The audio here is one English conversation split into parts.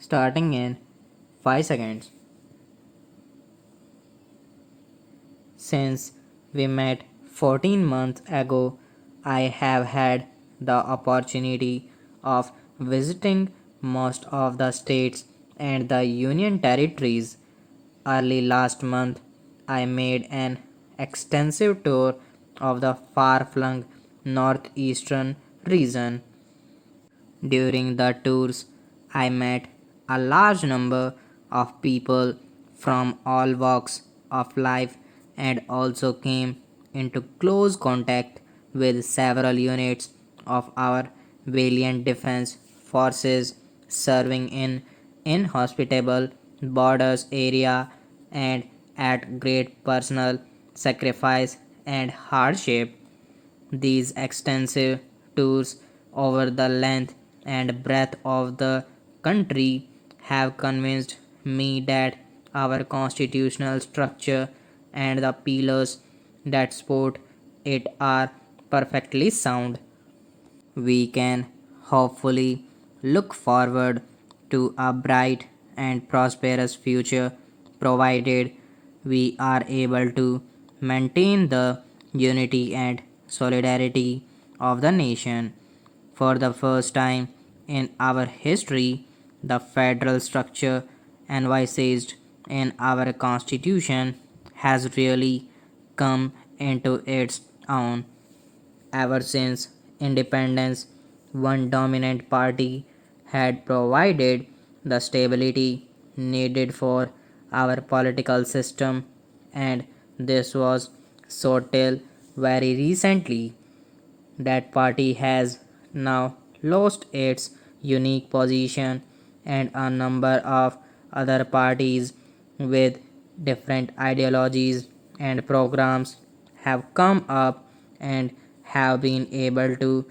starting in 5 seconds. Since we met 14 months ago, I have had the opportunity of visiting most of the states and the union territories. Early last month, I made an extensive tour of the far flung northeastern region. During the tours, I met a large number of people from all walks of life and also came into close contact with several units of our valiant defense forces serving in inhospitable borders area and at great personal sacrifice and hardship. These extensive tours over the length and breadth of the country have convinced me that our constitutional structure and the pillars that support it are perfectly sound. We can hopefully look forward to a bright and prosperous future provided we are able to maintain the unity and solidarity of the nation. For the first time in our history, the federal structure envisaged in our constitution has really come into its own. Ever since independence, one dominant party had provided the stability needed for our political system, and this was so till very recently. That party has now lost its unique position, and a number of other parties with different ideologies and programs have come up and have been able to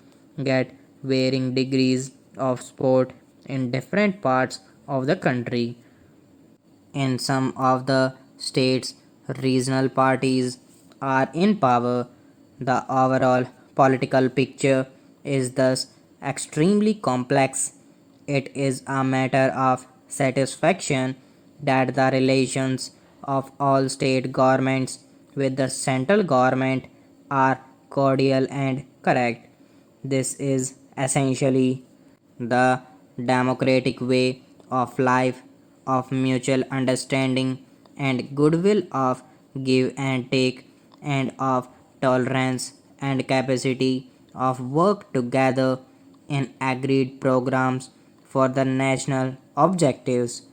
get varying degrees of support in different parts of the country. In some of the states, regional parties are in power. The overall political picture is thus extremely complex. It is a matter of satisfaction that the relations of all state governments with the central government are cordial and correct. This is essentially the democratic way of life, of mutual understanding and goodwill, of give and take, and of tolerance and capacity of work together in agreed programs for the national objectives.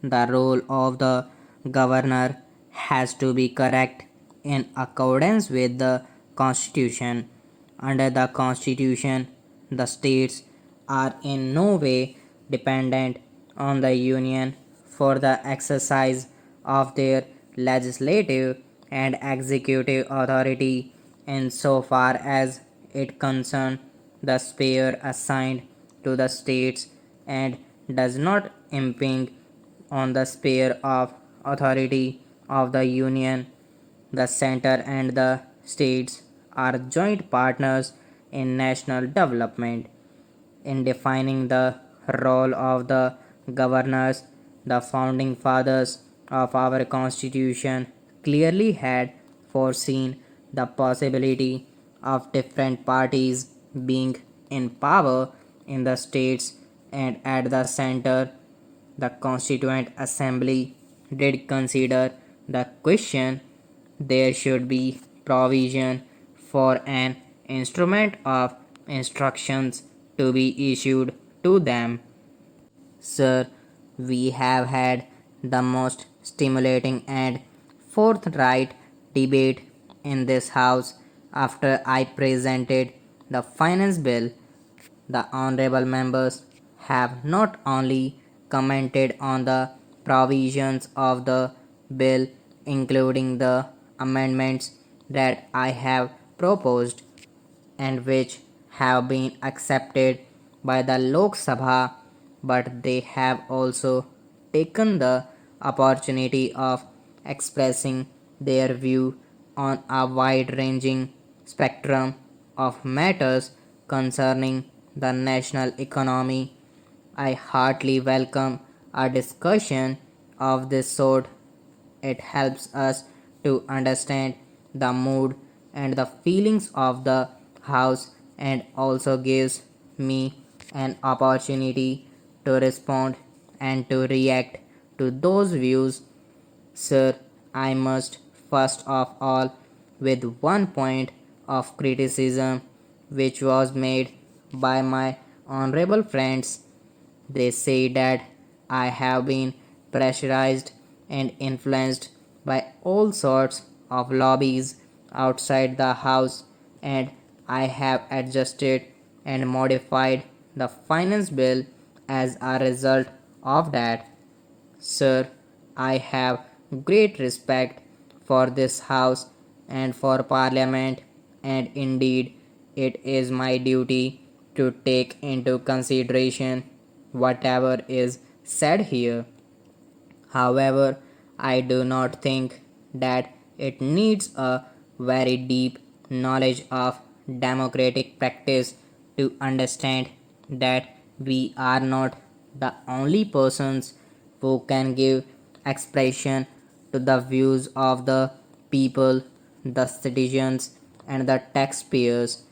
The role of the governor has to be correct in accordance with the Constitution. Under the Constitution, the states are in no way dependent on the Union for the exercise of their legislative and executive authority insofar as it concerns the sphere assigned to the states and does not impinge on the sphere of authority of the Union. The center and the states are joint partners in national development. In defining the role of the governors, the founding fathers of our Constitution clearly had foreseen the possibility of different parties being in power in the states and at the center. The Constituent Assembly did consider the question. There should be provision for an instrument of instructions to be issued to them. Sir, we have had the most stimulating and forthright debate in this House after I presented the Finance Bill. The honorable members have not only commented on the provisions of the bill, including the amendments that I have proposed and which have been accepted by the Lok Sabha, but they have also taken the opportunity of expressing their view on a wide ranging spectrum of matters concerning the national economy. I heartily welcome a discussion of this sort. It helps us to understand the mood and the feelings of the house and also gives me an opportunity to respond and to react to those views. Sir, I must first of all with one point of criticism which was made by my honorable friends. They say that I have been pressurized and influenced by all sorts of lobbies outside the house, and I have adjusted and modified the finance bill as a result of that. Sir, I have great respect for this House and for Parliament, and indeed it is my duty to take into consideration whatever is said here. However, I do not think that it needs a very deep knowledge of democratic practice to understand that we are not the only persons who can give expression to the views of the people, the citizens, and the taxpayers.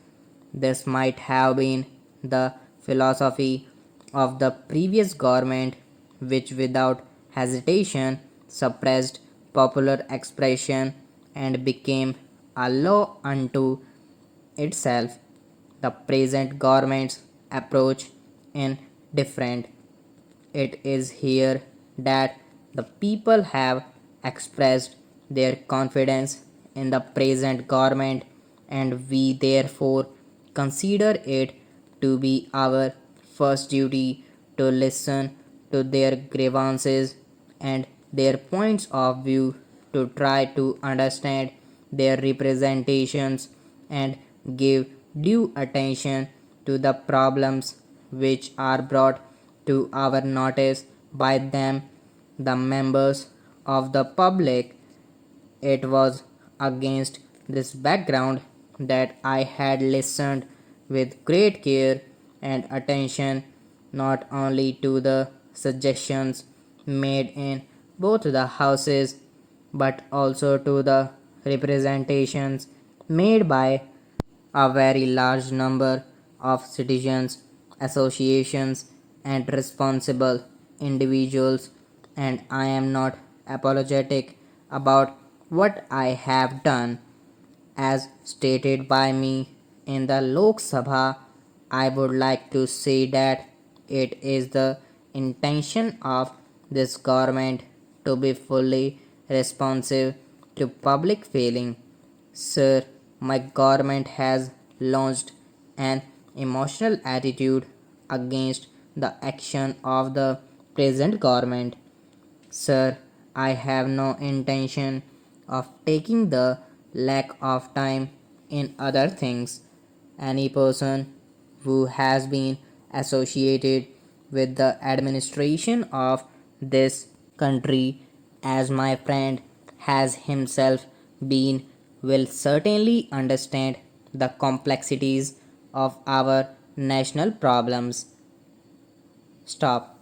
This might have been the philosophy of the previous government, which without hesitation suppressed popular expression and became a law unto itself. The present government's approach is different. It is here that the people have expressed their confidence in the present government, and we therefore consider it to be our first duty to listen to their grievances and their points of view, to try to understand their representations and give due attention to the problems which are brought to our notice by them, the members of the public. It was against this background that I had listened with great care and attention not only to the suggestions made in both the houses but also to the representations made by a very large number of citizens, associations, and responsible individuals, and I am not apologetic about what I have done. As stated by me in the Lok Sabha, I would like to say that it is the intention of this government to be fully responsive to public feeling. Sir, my government has launched an emotional attitude against the action of the present government. Sir, I have no intention of taking the lack of time in other things. Any person who has been associated with the administration of this country as my friend has himself been will certainly understand the complexities of our national problems. Stop.